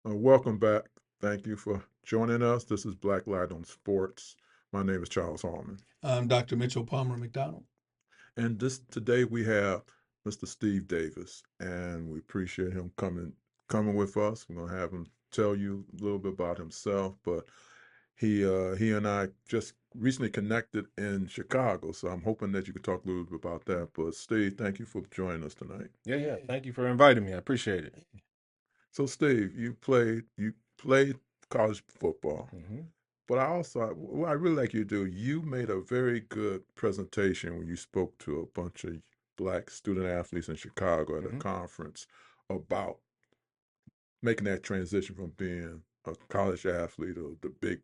Welcome back. Thank you for joining us. This is Blacklight on Sports. My name is Charles Hallman. I'm Dr. Mitchell Palmer McDonald. And this today we have Mr. Steve Davis, and we appreciate him coming with us. We're gonna have him tell you a little bit about himself, but he and I just recently connected in Chicago, so I'm hoping that you could talk a little bit about that. But Steve, thank you for joining us tonight. Yeah. Thank you for inviting me. I appreciate it. So Steve, you played college football. hmm But what I really like you to do, you made a very good presentation when you spoke to a bunch of black student athletes in Chicago at a hmm conference about making that transition from being a college athlete or the big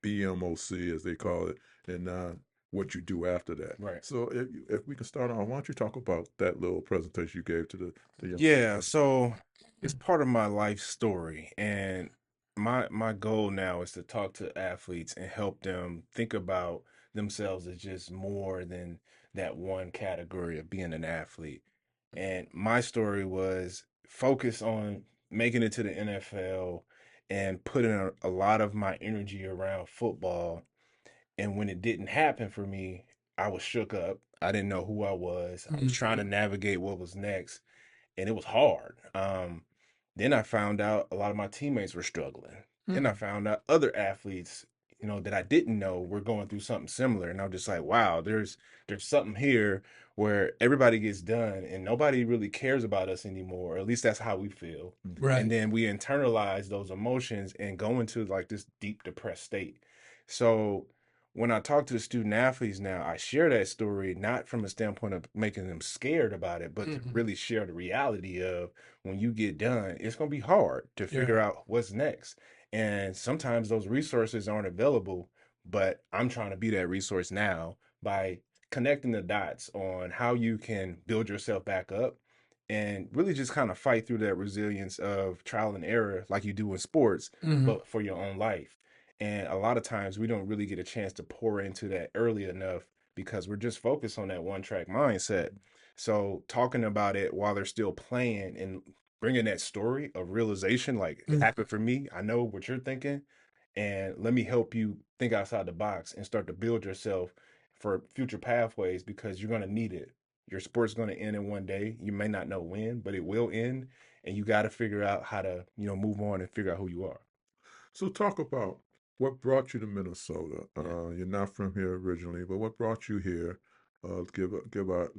BMOC as they call it, and what you do after that. Right. So if we can start on, why don't you talk about that little presentation you gave to the young Yeah. people? So it's part of my life story, and my goal now is to talk to athletes and help them think about themselves as just more than that one category of being an athlete. And my story was focus on making it to the NFL and putting a lot of my energy around football. And when it didn't happen for me, I was shook up. I didn't know who I was. I was trying to navigate what was next, and it was hard. Then I found out a lot of my teammates were struggling. Then I found out other athletes, that I didn't know were going through something similar, and I'm just like, wow, there's something here where everybody gets done and nobody really cares about us anymore. Or at least that's how we feel. And Right. then we internalize those emotions and go into like this deep depressed state. So when I talk to the student athletes now, I share that story not from a standpoint of making them scared about it, but to really share the reality of when you get done, it's going to be hard to Yeah. figure out what's next. And sometimes those resources aren't available, but I'm trying to be that resource now by connecting the dots on how you can build yourself back up and really just kind of fight through that resilience of trial and error like you do in sports, hmm but for your own life. And a lot of times we don't really get a chance to pour into that early enough because we're just focused on that one track mindset. So talking about it while they're still playing and bringing that story of realization, like it happened for me, I know what you're thinking, and let me help you think outside the box and start to build yourself for future pathways because you're going to need it. Your sport's going to end in one day. You may not know when, but it will end, and you got to figure out how to, move on and figure out who you are. So talk about what brought you to Minnesota. Yeah. You're not from here originally, but what brought you here? Give our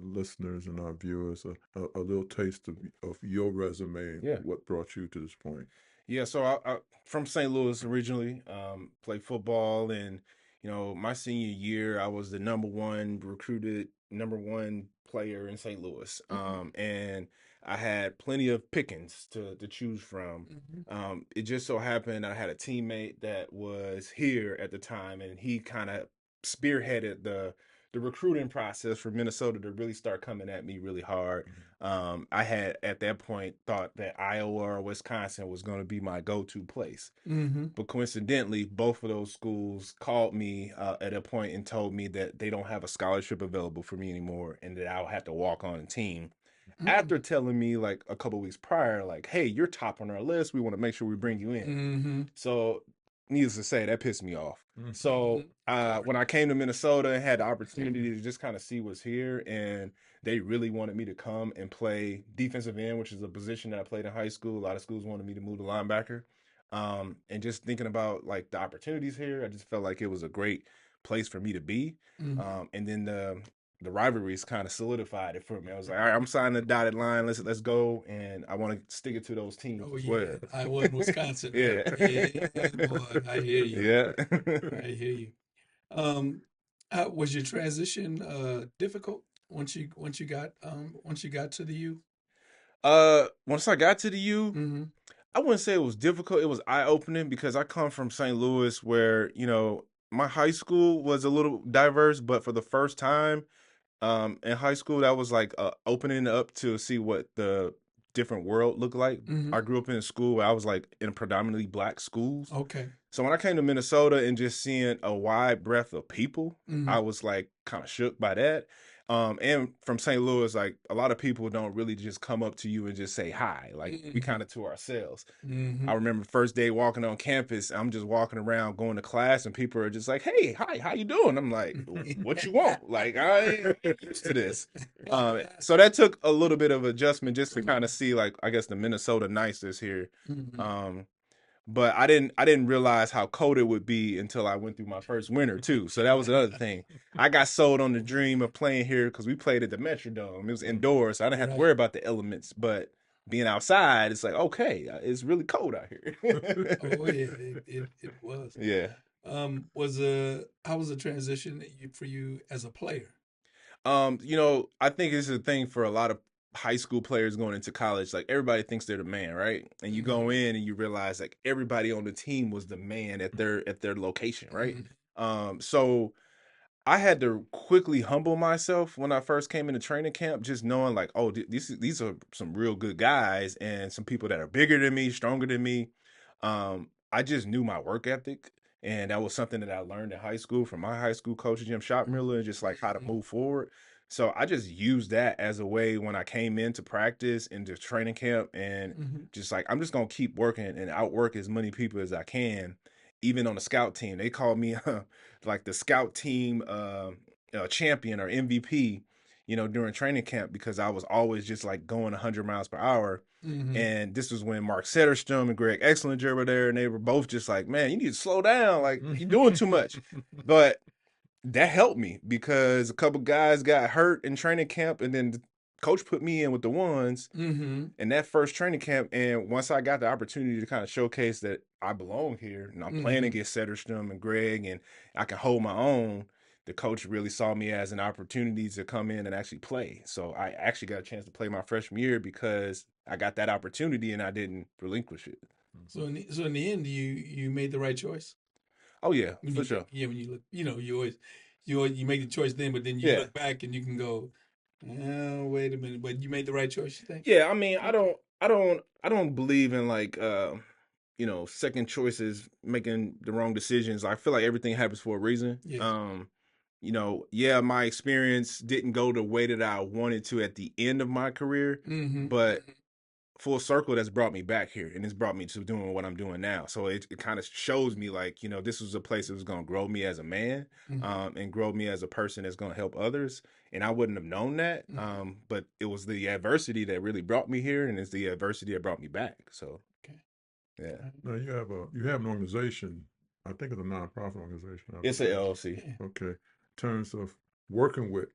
listeners and our viewers a little taste of your resume. Yeah. What brought you to this point? Yeah, so I from St. Louis originally, played football, and my senior year I was the number one recruited, number one player in St. Louis, and I had plenty of pickings to choose from. It just so happened I had a teammate that was here at the time, and he kind of spearheaded the recruiting process for Minnesota to really start coming at me really hard. I had at that point thought that Iowa or Wisconsin was going to be my go-to place. hmm But coincidentally, both of those schools called me at a point and told me that they don't have a scholarship available for me anymore and that I'll have to walk on a team. After telling me like a couple weeks prior, like, hey, you're top on our list. We want to make sure we bring you in. So, needless to say, that pissed me off. So, when I came to Minnesota and had the opportunity to just kind of see what's here, and they really wanted me to come and play defensive end, which is a position that I played in high school. A lot of schools wanted me to move to linebacker. And just thinking about like the opportunities here, I just felt like it was a great place for me to be. And then the rivalries kind of solidified it for me. I was like, all right, I'm signing the dotted line. Let's go, and I want to stick it to those teams Oh as yeah, well. Iowa and Wisconsin. Yeah, Yeah, boy, I hear you. yeah. I hear you. Um, was your transition difficult once you got to the U? Once I got to the U, hmm I wouldn't say it was difficult. It was eye opening because I come from St. Louis, where my high school was a little diverse, but for the first time, in high school, that was like opening up to see what the different world looked like. hmm I grew up in a school where I was like in predominantly black schools. Okay. So when I came to Minnesota and just seeing a wide breadth of people, I was like kind of shook by that. And from St. Louis, like a lot of people don't really just come up to you and just say hi. Like we kind of to ourselves. I remember first day walking on campus, I'm just walking around going to class and people are just like, hey, hi, how you doing? I'm like, what you want? Like, I ain't used to this. So that took a little bit of adjustment just to kind of see, like, I guess the Minnesota niceness here. But I didn't realize how cold it would be until I went through my first winter too. So that was another thing. I got sold on the dream of playing here because we played at the Metrodome. It was indoors, so I didn't have to worry about the elements. But being outside, it's like, okay, it's really cold out here. Oh yeah, it was. Yeah. How was the transition for you as a player? I think it's a thing for a lot of high school players going into college. Like everybody thinks they're the man, right? And you go in and you realize like everybody on the team was the man at their location, right? So I had to quickly humble myself when I first came into training camp, just knowing like, oh, these are some real good guys and some people that are bigger than me, stronger than me. I just knew my work ethic, and that was something that I learned in high school from my high school coach, Jim Shopmiller, and just like how to move forward. So I just used that as a way when I came into practice, into training camp, and just like I'm just gonna keep working and outwork as many people as I can. Even on the scout team, they called me like the scout team champion or MVP, during training camp because I was always just like going 100 miles per hour. And this was when Mark Setterstrom and Greg Exlinger were there, and they were both just like, man, you need to slow down. Like, you're doing too much. But that helped me because a couple guys got hurt in training camp, and then the coach put me in with the ones in that first training camp. And once I got the opportunity to kind of showcase that I belong here and I'm playing against Setterstrom and Greg and I can hold my own, the coach really saw me as an opportunity to come in and actually play. So I actually got a chance to play my freshman year because I got that opportunity and I didn't relinquish it. So in the end, you made the right choice. Oh yeah, for sure. Yeah, when you look, you make the choice then, but then you look back and you can go, oh, wait a minute, but you made the right choice, you think? Yeah, I mean, I don't believe in like second choices, making the wrong decisions. I feel like everything happens for a reason. My experience didn't go the way that I wanted to at the end of my career, but full circle that's brought me back here and it's brought me to doing what I'm doing now. So it kind of shows me like, this was a place that was going to grow me as a man, and grow me as a person that's going to help others. And I wouldn't have known that. But it was the adversity that really brought me here, and it's the adversity that brought me back. So, yeah. Now you have an organization. I think it's a nonprofit organization. It's an LLC. Okay. In terms of working with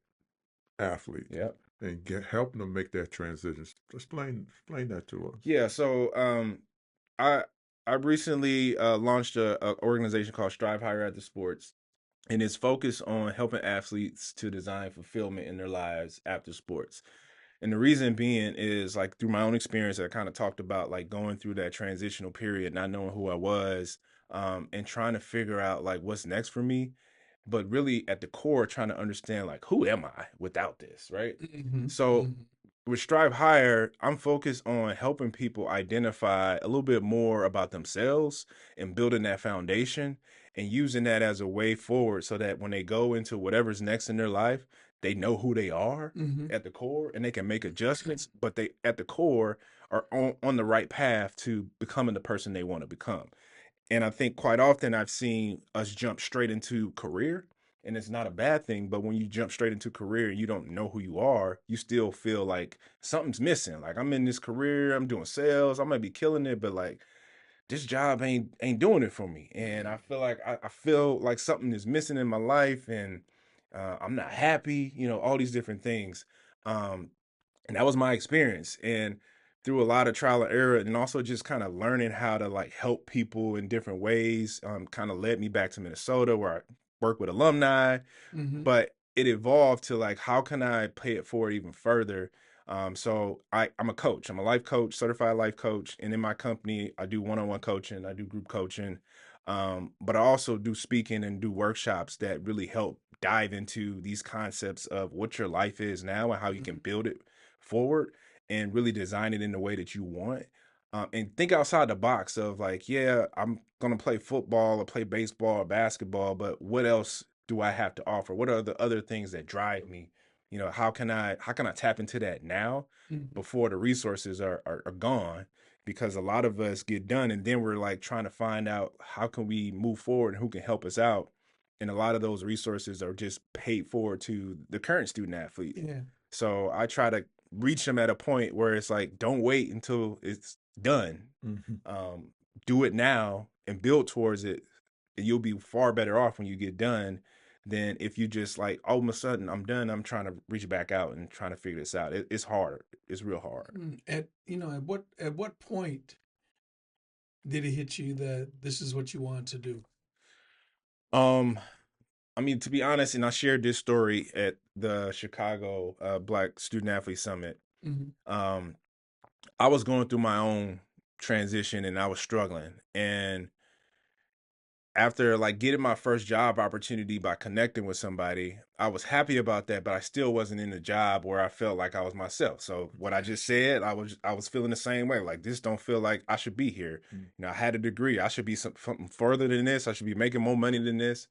athletes. Yep. And helping them make that transition. Explain that to us. Yeah. So I recently launched a organization called Strive Higher at the Sports, and it's focused on helping athletes to design fulfillment in their lives after sports. And the reason being is like through my own experience, I kind of talked about like going through that transitional period, not knowing who I was, and trying to figure out like what's next for me. But really at the core, trying to understand like, who am I without this, right? So with Strive Higher, I'm focused on helping people identify a little bit more about themselves and building that foundation and using that as a way forward so that when they go into whatever's next in their life, they know who they are at the core and they can make adjustments, but they at the core are on the right path to becoming the person they want to become. And I think quite often I've seen us jump straight into career, and it's not a bad thing. But when you jump straight into career and you don't know who you are, you still feel like something's missing. Like I'm in this career, I'm doing sales, I might be killing it, but like this job ain't doing it for me. And I feel like I feel like something is missing in my life, and I'm not happy. All these different things. And that was my experience. And through a lot of trial and error and also just kind of learning how to like help people in different ways, kind of led me back to Minnesota where I work with alumni, but it evolved to like, how can I pay it forward even further? So I'm a coach, I'm a life coach, certified life coach. And in my company, I do one-on-one coaching, I do group coaching, but I also do speaking and do workshops that really help dive into these concepts of what your life is now and how you can build it forward and really design it in the way that you want. and think outside the box of like, yeah, I'm gonna play football or play baseball or basketball, but what else do I have to offer? What are the other things that drive me? How can I tap into that now Mhm. before the resources are gone? Because a lot of us get done and then we're like trying to find out how can we move forward and who can help us out. And a lot of those resources are just paid for to the current student athlete. Yeah. So I try to reach them at a point where it's like, don't wait until it's done. Mm-hmm. Um, do it now and build towards it. And you'll be far better off when you get done than if you just like, all of a sudden I'm done. I'm trying to reach back out and trying to figure this out. It's hard. It's real hard. At what point did it hit you that this is what you want to do? Um, I mean, to be honest, and I shared this story at the Chicago Black Student Athlete Summit. Hmm. Um, I was going through my own transition and I was struggling. And after like getting my first job opportunity by connecting with somebody, I was happy about that, but I still wasn't in the job where I felt like I was myself. So what I just said, I was feeling the same way. Like this don't feel like I should be here. I had a degree. I should be something further than this. I should be making more money than this.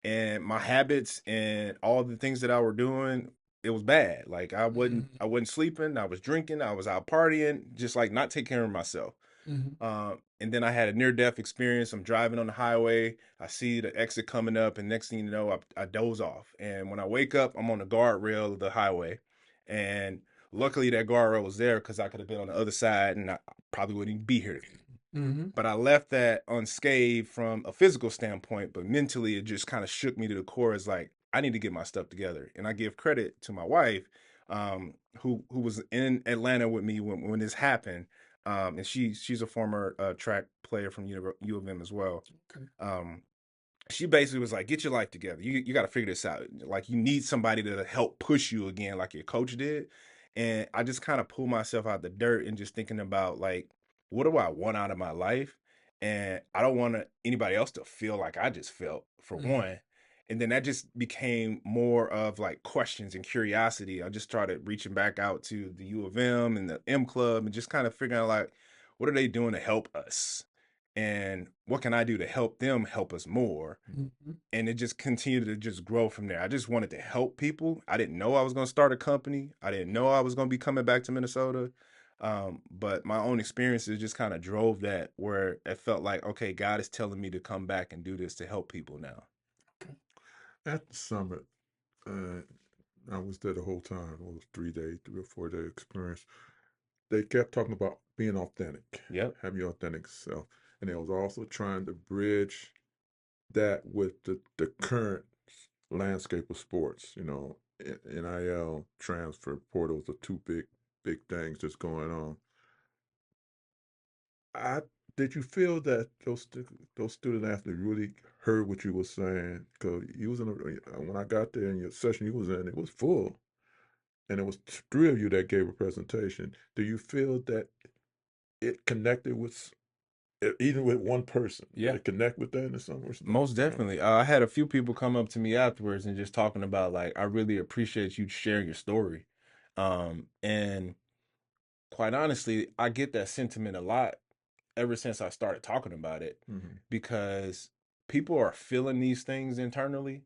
And my habits and all the things that I were doing, it was bad. Like I wasn't sleeping. I was drinking. I was out partying, just like not taking care of myself. Hmm. And then I had a near-death experience. I'm driving on the highway. I see the exit coming up, and next thing you know, I doze off. And when I wake up, I'm on the guardrail of the highway. And luckily, that guardrail was there because I could have been on the other side, and I probably wouldn't even be here. Hmm. But I left that unscathed from a physical standpoint, but mentally, it just kind of shook me to the core. It's like I need to get my stuff together, and I give credit to my wife, who was in Atlanta with me when this happened. And she's a former track player from U of M as well. Okay. Um, she basically was like, "Get your life together. You got to figure this out. Like you need somebody to help push you again, like your coach did." And I just kind of pulled myself out the dirt and just thinking about like, what do I want out of my life? And I don't want anybody else to feel like I just felt for Hmm. one. And then that just became more of like questions and curiosity. I just started reaching back out to the U of M and the M Club and just kind of figuring out like, what are they doing to help us? And what can I do to help them help us more? Hmm. And it just continued to just grow from there. I just wanted to help people. I didn't know I was going to start a company. I didn't know I was going to be coming back to Minnesota. But my own experiences just kind of drove that where it felt like, okay, God is telling me to come back and do this to help people now. At the summit, uh, I was there the whole time. It was 3 day, 3 or 4 day experience. They kept talking about being authentic, Yep. having your authentic self, and they was also trying to bridge that with the current landscape of sports. NIL transfer portals are two big things that's going on. I Did you feel that those student athletes really heard what you were saying? Because you was when I got there in your session you was in, it was full, and it was three of you that gave a presentation. Do you feel that it connected with even with one person? Did Yeah. it connect with that in some respect? Most definitely. I had a few people come up to me afterwards and just talking about like, I really appreciate you sharing your story. And quite honestly, I get that sentiment a lot ever since I started talking about it Mm-hmm. because people are feeling these things internally.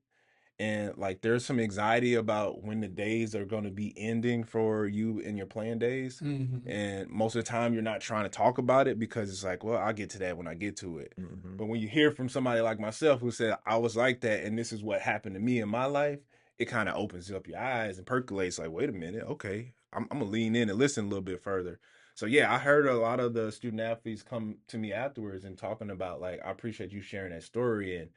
And like there's some anxiety about when the days are going to be ending for you in your playing days. Hmm. And most of the time, you're not trying to talk about it because it's like, well, I'll get to that when I get to it. Mm-hmm. But when you hear from somebody like myself who said, I was like that and this is what happened to me in my life, it kind of opens up your eyes and percolates like, wait a minute, okay, I'm going to lean in and listen a little bit further. So yeah, I heard a lot of the student athletes come to me afterwards and talking about like, I appreciate you sharing that story. And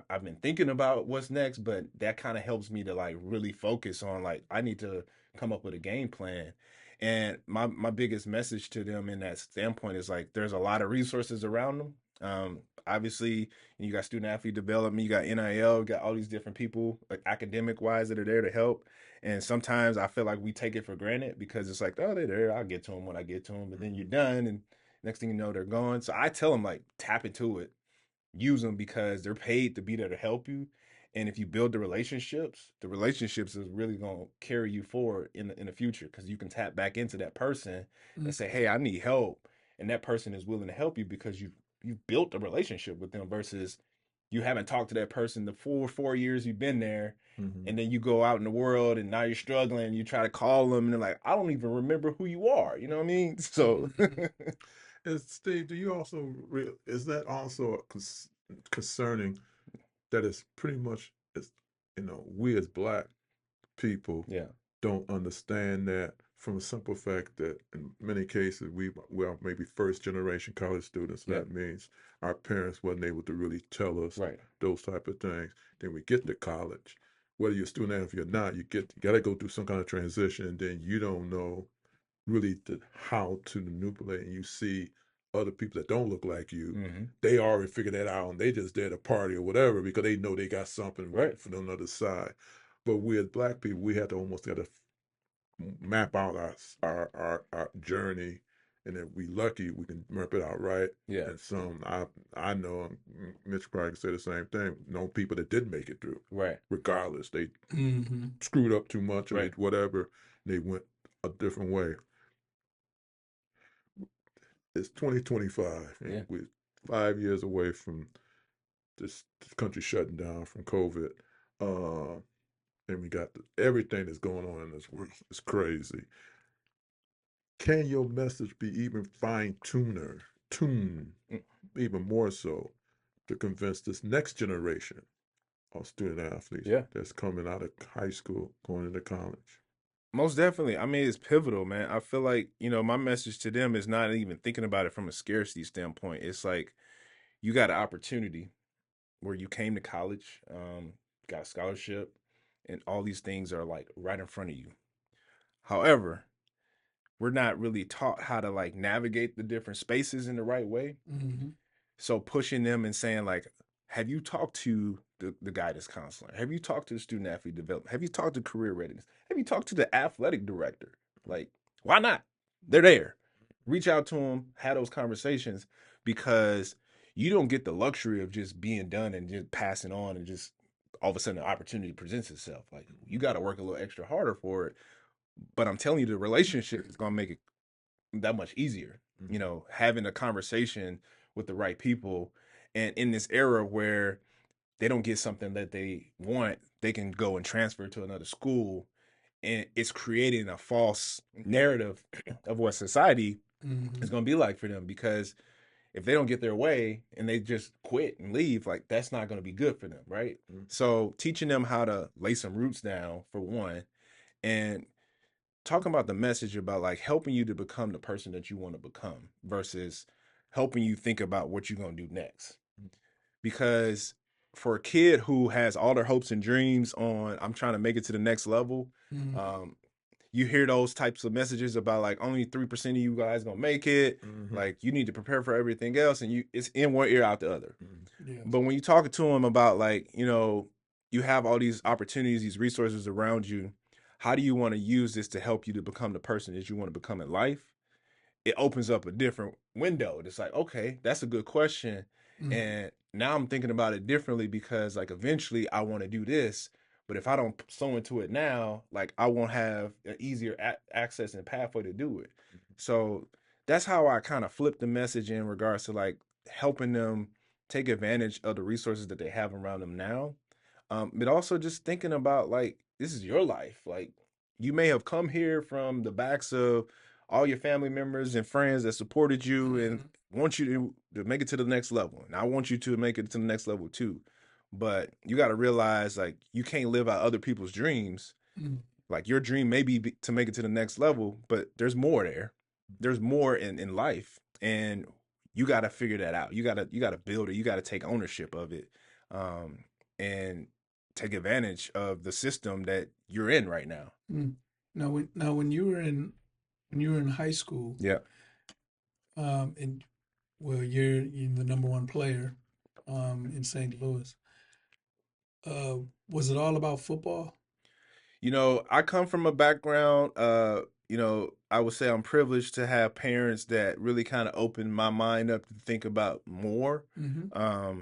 I've been thinking about what's next, but that kind of helps me to like really focus on like I need to come up with a game plan. And my biggest message to them in that standpoint is like there's a lot of resources around them. Obviously, you got student athlete development, you got NIL, you got all these different people like academic wise that are there to help. And sometimes I feel like we take it for granted because it's like, oh, they're there, I'll get to them when I get to them. But then you're done, and next thing you know, they're gone. So I tell them like tap into it, use them because they're paid to be there to help you. And if you build the relationships is really going to carry you forward in the future because you can tap back into that person and say, hey, I need help. and that person is willing to help you because you've built a relationship with them versus you haven't talked to that person the 4 years you've been there, and then you go out in the world and now you're struggling and you try to call them and they're like, I don't even remember who you are. You know what I mean? So Steve, do you also is that also concerning that it's pretty much it's we as black people yeah, don't understand that from a simple fact that in many cases we are maybe first generation college students. Yeah. That means our parents wasn't able to really tell us right, those type of things. Then we get to college, whether you're a student or if you're not, you got to go through some kind of transition, and then you don't know really how to manipulate, and you see other people that don't look like you, they already figured that out, and they just there to party or whatever because they know they got something right, from the other side. But we as black people, we have to almost got to map out our journey, and if we lucky, we can map it out right. yeah, And some I know, Mitch probably can say the same thing. Know people that didn't make it through, right, regardless they Mm-hmm. screwed up too much or Right. whatever. They went a different way. It's 2025, and Yeah. we're 5 years away from this country shutting down from COVID. And we got everything that's going on in this world. It's crazy. Can your message be even tuned Mm. even more so to convince this next generation of student athletes Yeah. that's coming out of high school, going into college? Most definitely. I mean, it's pivotal, man. I feel like, my message to them is not even thinking about it from a scarcity standpoint. It's like you got an opportunity where you came to college, got a scholarship, and all these things are like right in front of you. However, we're not really taught how to like navigate the different spaces in the right way. Mm-hmm. So pushing them and saying like, have you talked to the guidance counselor? Have you talked to the student athlete development? Have you talked to career readiness? Have you talked to the athletic director? Like, why not? They're there. Reach out to them, have those conversations, because you don't get the luxury of just being done and just passing on and just all of a sudden an opportunity presents itself. Like, you got to work a little extra harder for it. But I'm telling you, the relationship is going to make it that much easier. Having a conversation with the right people, and in this era where they don't get something that they want, they can go and transfer to another school, and it's creating a false narrative of what society Mm-hmm. is going to be like for them, because if they don't get their way and they just quit and leave, like that's not going to be good for them, right? So teaching them how to lay some roots down for one, and talking about the message about like helping you to become the person that you want to become versus helping you think about what you're going to do next. Because for a kid who has all their hopes and dreams on, I'm trying to make it to the next level, Mm-hmm. you hear those types of messages about like only 3% of you guys gonna make it. Like you need to prepare for everything else, and it's in one ear out the other. Yes. But when you talk to them about like, you have all these opportunities, these resources around you, how do you want to use this to help you to become the person that you want to become in life? It opens up a different window. It's like, okay, that's a good question. Mm-hmm. And now I'm thinking about it differently, because like eventually I want to do this, but if I don't sow into it now, like I won't have an easier access and pathway to do it. So that's how I kind of flip the message in regards to like helping them take advantage of the resources that they have around them now. But also just thinking about like, this is your life. Like you may have come here from the backs of all your family members and friends that supported you and want you to make it to the next level. And I want you to make it to the next level too. But you got to realize like you can't live out other people's dreams. Like your dream may be to make it to the next level, but there's more there. There's more in life, and you got to figure that out. You got to build it. You got to take ownership of it, and take advantage of the system that you're in right now. Now, when you were in high school, Yeah. And well, you're the number one player, in St. Louis. Was it all about football? I come from a background, I would say I'm privileged to have parents that really kind of opened my mind up to think about more. Mm-hmm.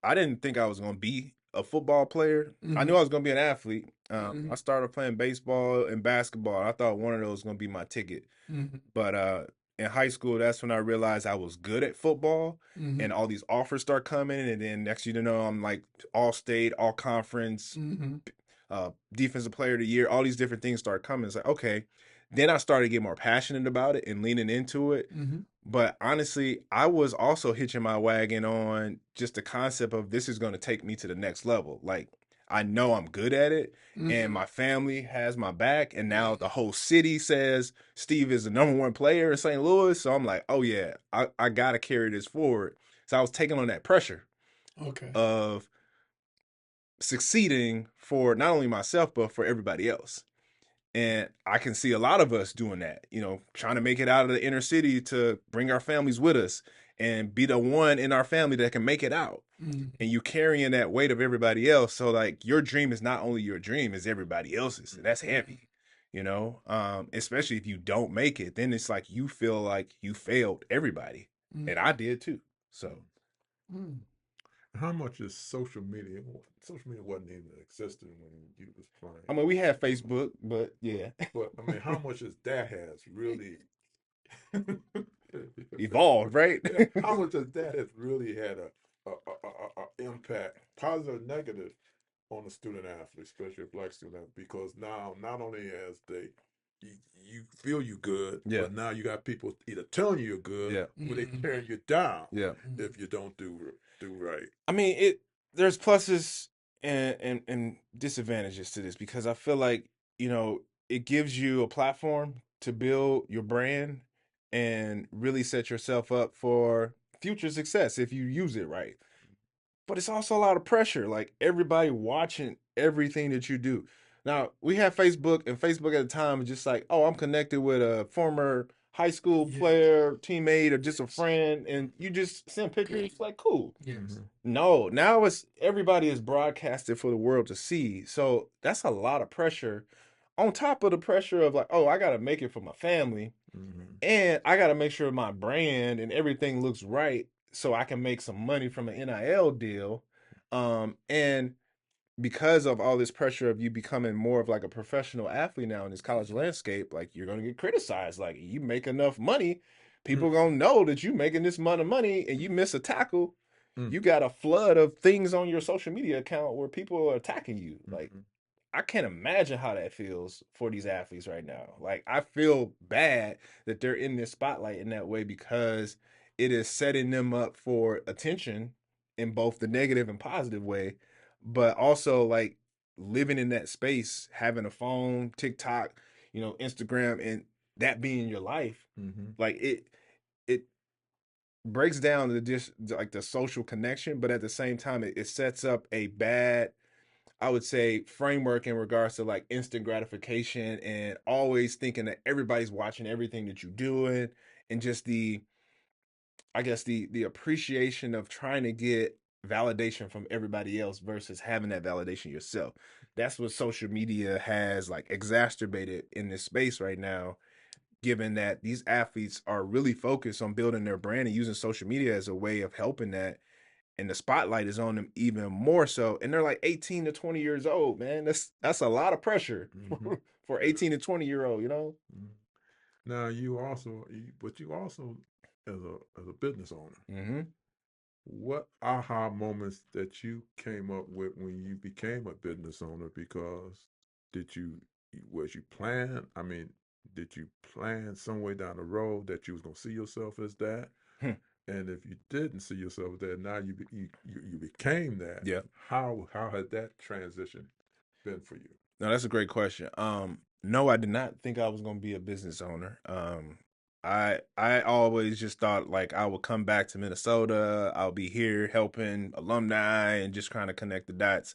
I didn't think I was going to be a football player. I knew I was going to be an athlete. Mhm. I started playing baseball and basketball. I thought one of those was going to be my ticket. Mm-hmm. But in high school, that's when I realized I was good at football, Mm-hmm. and all these offers start coming, and then next thing you know, I'm like all state, all conference, Mm-hmm. defensive player of the year, all these different things start coming. It's like, okay. Then I started to get more passionate about it and leaning into it. Mm-hmm. But honestly, I was also hitching my wagon on just the concept of this is going to take me to the next level. Like, I know I'm good at it, Mm-hmm. and my family has my back, and now the whole city says Steve is the number one player in St. Louis. So I'm like, oh yeah, I got to carry this forward. So I was taking on that pressure Okay. of succeeding for not only myself, but for everybody else. And I can see a lot of us doing that, trying to make it out of the inner city to bring our families with us and be the one in our family that can make it out. Mm-hmm. And you carrying that weight of everybody else. So like your dream is not only your dream, it's everybody else's. And that's heavy, especially if you don't make it, then it's like you feel like you failed everybody. Mm-hmm. And I did too. So Mm-hmm. How much is social media? Social media wasn't even existing when you was playing. I mean, we had Facebook, but yeah. But I mean, how much is that has really Evolved, right? Yeah, how much of that has really had a impact, positive or negative, on the student athlete, especially a black student athlete? Because now not only as you feel you good, Yeah. but now you got people either telling you you're good, Yeah. or they tearing you down Yeah. if you don't do right. I mean, there's pluses and disadvantages to this because I feel like, it gives you a platform to build your brand and really set yourself up for future success if you use it right. But it's also a lot of pressure, like everybody watching everything that you do. Now, we have Facebook, and Facebook at the time was just like, oh, I'm connected with a former high school Yes. player, teammate, or just a friend, and you just send pictures, like, cool. Yes. No, now it's everybody is broadcasted for the world to see. So that's a lot of pressure on top of the pressure of like, oh, I got to make it for my family, Mm-hmm. and I got to make sure my brand and everything looks right so I can make some money from an NIL deal. And because of all this pressure of you becoming more of like a professional athlete now in this college landscape, like you're going to get criticized. Like you make enough money, people going to know that you making this amount of money and you miss a tackle. You got a flood of things on your social media account where people are attacking you. Like, I can't imagine how that feels for these athletes right now. Like, I feel bad that they're in this spotlight in that way because it is setting them up for attention in both the negative and positive way, but also like living in that space, having a phone, TikTok, Instagram, and that being your life. Like it breaks down like the social connection, but at the same time, it sets up a bad, I would say, framework in regards to like instant gratification and always thinking that everybody's watching everything that you're doing, and just I guess the appreciation of trying to get validation from everybody else versus having that validation yourself. That's what social media has like exacerbated in this space right now, given that these athletes are really focused on building their brand and using social media as a way of helping that, and the spotlight is on them even more so, and they're like 18 to 20 years old, man. That's a lot of pressure for 18 to 20-year-old. Now but you also as a business owner, what aha moments that you came up with when you became a business owner? Because did you was you plan? I mean, did you plan some way down the road that you was gonna see yourself as that? And if you didn't see yourself as that, now you became that. Yeah. How had that transition been for you? No, that's a great question. No, I did not think I was going to be a business owner. I always just thought like I would come back to Minnesota, I'll be here helping alumni and just kind of connect the dots.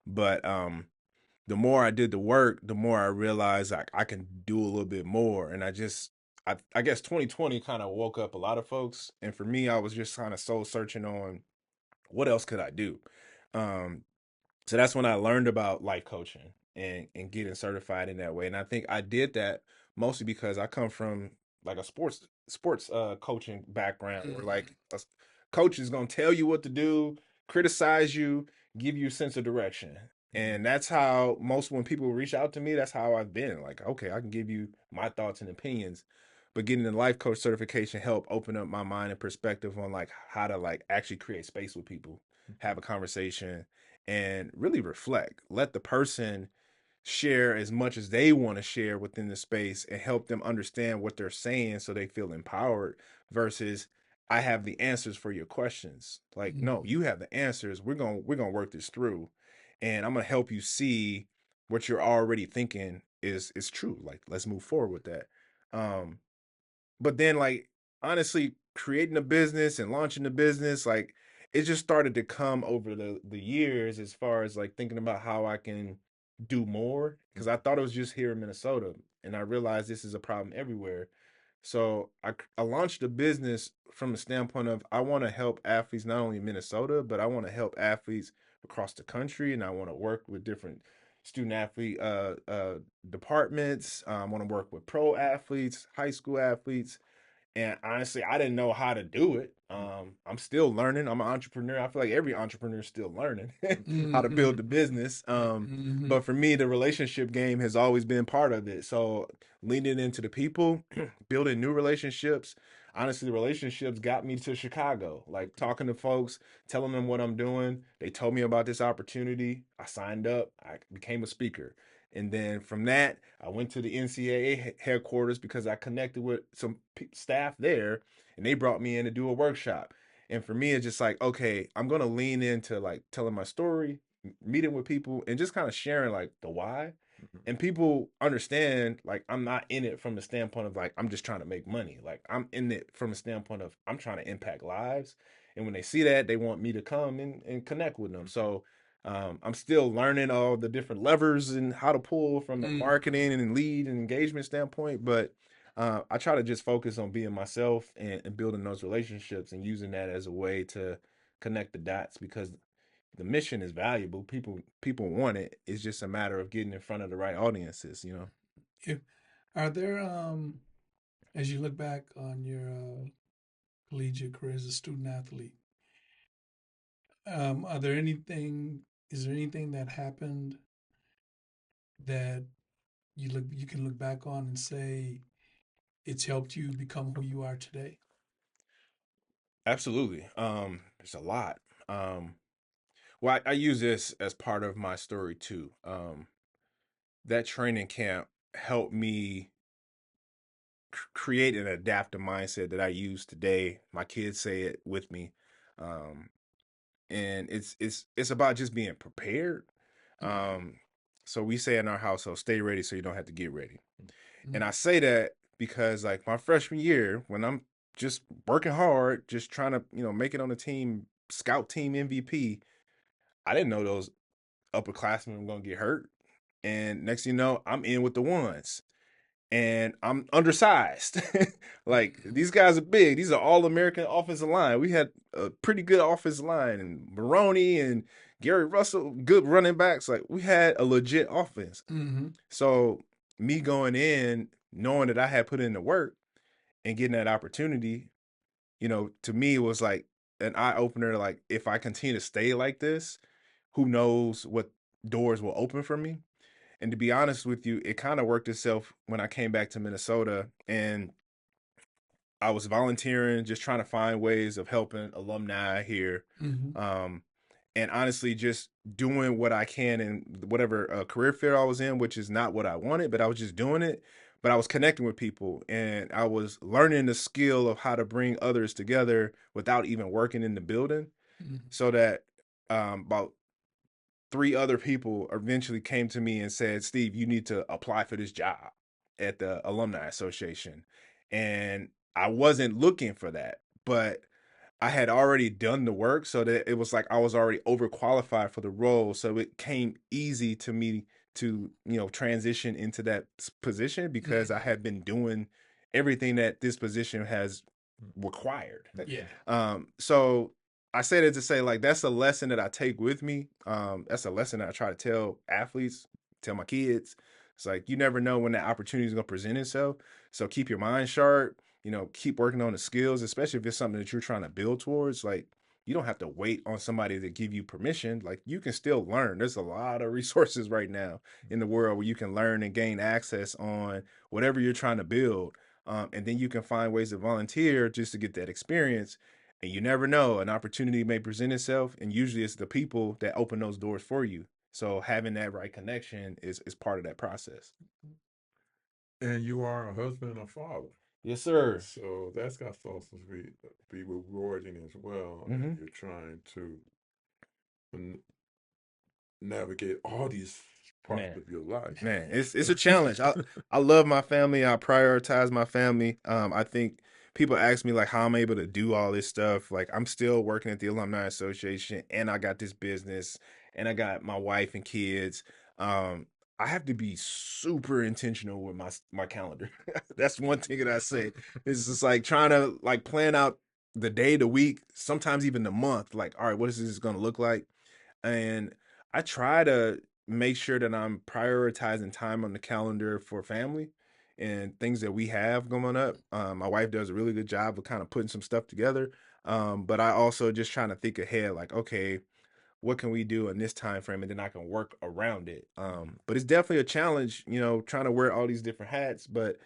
But the more I did the work, the more I realized like I can do a little bit more. And I guess 2020 kind of woke up a lot of folks. And for me, I was just kind of soul searching on what else could I do. So that's when I learned about life coaching and getting certified in that way. And I think I did that mostly because I come from like a sports coaching background where like a coach is going to tell you what to do, criticize you, give you a sense of direction. And that's how when people reach out to me, that's how I've been like, okay, I can give you my thoughts and opinions. but getting the life coach certification helped open up my mind and perspective on like how to like actually create space with people, have a conversation, and really reflect. Let the person share as much as they want to share within the space and help them understand what they're saying so they feel empowered versus I have the answers for your questions. Like, no, you have the answers. We're gonna work this through, and I'm gonna help you see what you're already thinking is true. Like, let's move forward with that. Um, but then like honestly creating a business and launching the business, like it just started to come over the years as far as like thinking about how I can do more because I thought it was just here in Minnesota and I realized this is a problem everywhere. So I launched a business from the standpoint of I want to help athletes not only in Minnesota, but I want to help athletes across the country, and I want to work with different student athlete departments. I want to work with pro athletes, high school athletes, and honestly, I didn't know how to do it. I'm still learning. I'm an entrepreneur. I feel like every entrepreneur is still learning how to build the business. But for me, the relationship game has always been part of it. So leaning into the people, building new relationships. Honestly, the relationships got me to Chicago. Like talking to folks, telling them what I'm doing. They told me about this opportunity. I signed up. I became a speaker. And then from that, I went to the NCAA headquarters because I connected with some staff there and they brought me in to do a workshop. And for me, it's just like, okay, I'm going to lean into like telling my story, meeting with people, and just kind of sharing like the why. And people understand like I'm not in it from the standpoint of like I'm just trying to make money. Like I'm in it from the standpoint of I'm trying to impact lives. And when they see that, they want me to come and connect with them. So I'm still learning all the different levers and how to pull from the marketing and lead and engagement standpoint. But I try to just focus on being myself and building those relationships and using that as a way to connect the dots because the mission is valuable. People want it. It's just a matter of getting in front of the right audiences, you know. Are there as you look back on your collegiate career as a student athlete, are there anything? Is there anything that happened that you can look back on and say it's helped you become who you are today? Absolutely. There's a lot. Well, I use this as part of my story too. That training camp helped me create and adapt a mindset that I use today. My kids say it with me. Um, and it's about just being prepared. So we say in our household, stay ready so you don't have to get ready. And I say that because like my freshman year, when I'm just working hard, just trying to, make it on the team, scout team MVP, I didn't know those upperclassmen were gonna get hurt. And next thing you know, I'm in with the ones. And I'm undersized. Like these guys are big. These are all American offensive line. We had a pretty good offensive line, and Maroney and Gary Russell, good running backs. Like we had a legit offense. So me going in, knowing that I had put in the work and getting that opportunity, to me it was like an eye opener. Like if I continue to stay like this, who knows what doors will open for me. And to be honest with you, it kind of worked itself when I came back to Minnesota and I was volunteering, just trying to find ways of helping alumni here. And honestly, just doing what I can in whatever career field I was in, which is not what I wanted, but I was just doing it. But I was connecting with people and I was learning the skill of how to bring others together without even working in the building. So that about 3 other people eventually came to me and said, Steve, you need to apply for this job at the Alumni Association. And I wasn't looking for that, but I had already done the work so that it was like I was already overqualified for the role. So it came easy to me to, transition into that position because I had been doing everything that this position has required. So I said it to say like that's a lesson that I take with me. That's a lesson that I try to tell athletes, tell my kids. It's like you never know when that opportunity is going to present itself. So keep your mind sharp. Keep working on the skills, especially if it's something that you're trying to build towards. Like you don't have to wait on somebody to give you permission. Like you can still learn. There's a lot of resources right now in the world where you can learn and gain access on whatever you're trying to build. And then you can find ways to volunteer just to get that experience. And you never know, an opportunity may present itself, and usually it's the people that open those doors for you. So having that right connection is part of that process. And you are a husband and a father. Yes, sir. So that's got to also be rewarding as well. Mm-hmm. You're trying to navigate all these parts Man. of your life. Man, it's a challenge. I love my family. I prioritize my family. I think people ask me like how I'm able to do all this stuff. Like I'm still working at the Alumni Association, and I got this business, and I got my wife and kids. I have to be super intentional with my calendar. That's one thing that I say. It's just like trying to like plan out the day, the week, sometimes even the month. Like, all right, what is this going to look like? And I try to make sure that I'm prioritizing time on the calendar for family and things that we have going up. My wife does a really good job of kind of putting some stuff together. But I also just trying to think ahead, like, okay, what can we do in this time frame, and then I can work around it. But it's definitely a challenge, trying to wear all these different hats, but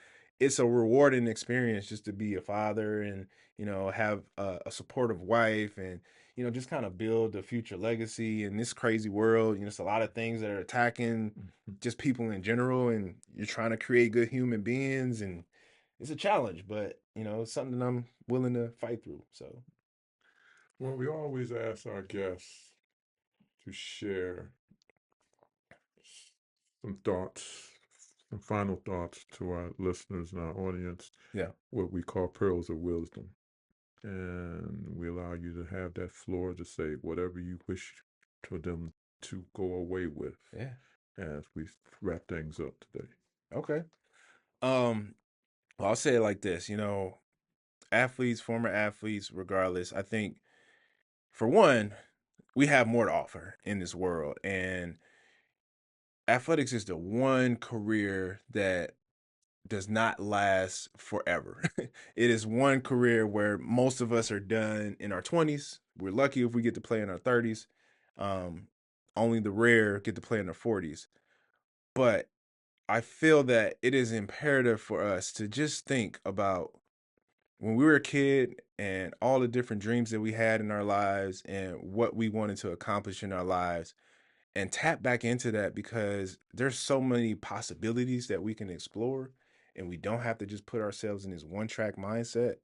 it's a rewarding experience just to be a father and have a supportive wife and just kind of build a future legacy in this crazy world. It's a lot of things that are attacking just people in general, and you're trying to create good human beings, and it's a challenge, but it's something I'm willing to fight through. So Well, we always ask our guests to share some thoughts, some final thoughts to our listeners and our audience, yeah. what we call pearls of wisdom. And we allow you to have that floor to say whatever you wish for them to go away with Yeah. as we wrap things up today. Okay. Well, I'll say it like this, athletes, former athletes, regardless, I think for one, we have more to offer in this world. And athletics is the one career that does not last forever. It is one career where most of us are done in our 20s. We're lucky if we get to play in our 30s. Um, Only the rare get to play in their 40s. But I feel that it is imperative for us to just think about when we were a kid and all the different dreams that we had in our lives and what we wanted to accomplish in our lives, and tap back into that, because there's so many possibilities that we can explore, and we don't have to just put ourselves in this one track mindset.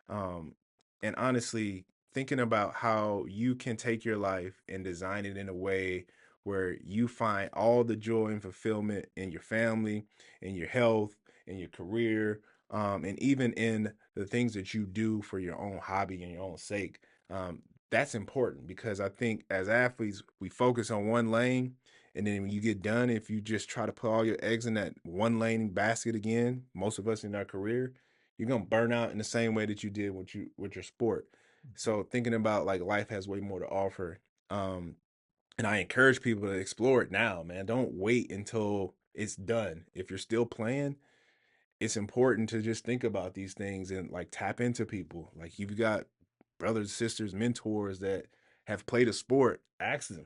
um, and honestly, thinking about how you can take your life and design it in a way where you find all the joy and fulfillment in your family, in your health, in your career, and even in the things that you do for your own hobby and your own sake. That's important, because I think as athletes, we focus on one lane. And then when you get done, if you just try to put all your eggs in that one lane basket again, most of us in our career, you're gonna burn out in the same way that you did with your sport. So thinking about like life has way more to offer. Um, and I encourage people to explore it now, man. Don't wait until it's done. If you're still playing, it's important to just think about these things and like tap into people. Like you've got brothers, sisters, mentors that have played a sport. Ask them,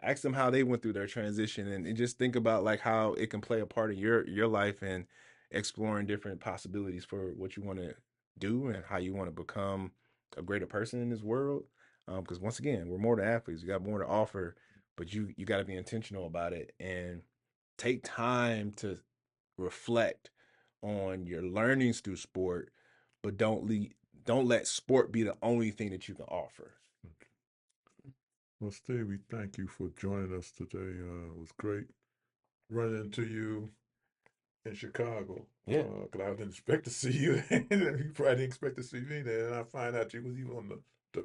ask them how they went through their transition, and just think about like how it can play a part in your life and exploring different possibilities for what you want to do and how you want to become a greater person in this world. Because once again, we're more than athletes. We got more to offer, but you got to be intentional about it and take time to reflect on your learnings through sport, but don't let sport be the only thing that you can offer. Well, Steve, we thank you for joining us today. It was great running into you in Chicago. Yeah. Because I didn't expect to see you. You probably didn't expect to see me there. And I find out you was even on the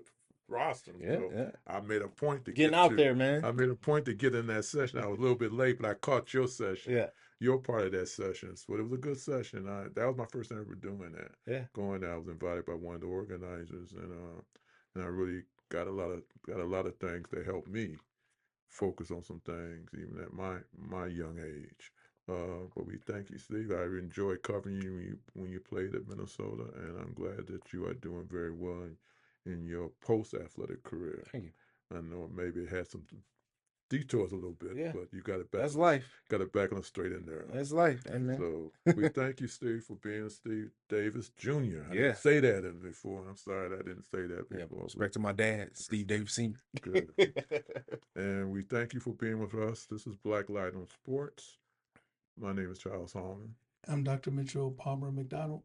roster. Yeah, So yeah. I made a point to Getting get out you. there, man. I made a point to get in that session. I was a little bit late, but I caught your session. Yeah. Your part of that session. So it was a good session. That was my first time ever doing that. Yeah. Going there, I was invited by one of the organizers, and I really got a lot of things that helped me focus on some things, even at my young age. But we thank you, Steve. I enjoyed covering you when you played at Minnesota, and I'm glad that you are doing very well in your post athletic career. Thank you. I know maybe it had some detours a little bit, Yeah. but you got it back. That's life. Got it back on the straight in there. That's life, amen. So we thank you, Steve, for being Steve Davis Jr. I Yeah. didn't say that before. I'm sorry I didn't say that Yeah, before. respect to my dad, Steve Davis Sr. Good. And we thank you for being with us. This is Blacklight on Sports. My name is Charles Hallman. I'm Dr. MitchellPalmerMcDonald.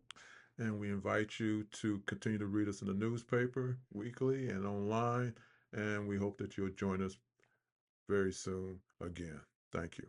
And we invite you to continue to read us in the newspaper weekly and online. And we hope that you'll join us very soon again. Thank you.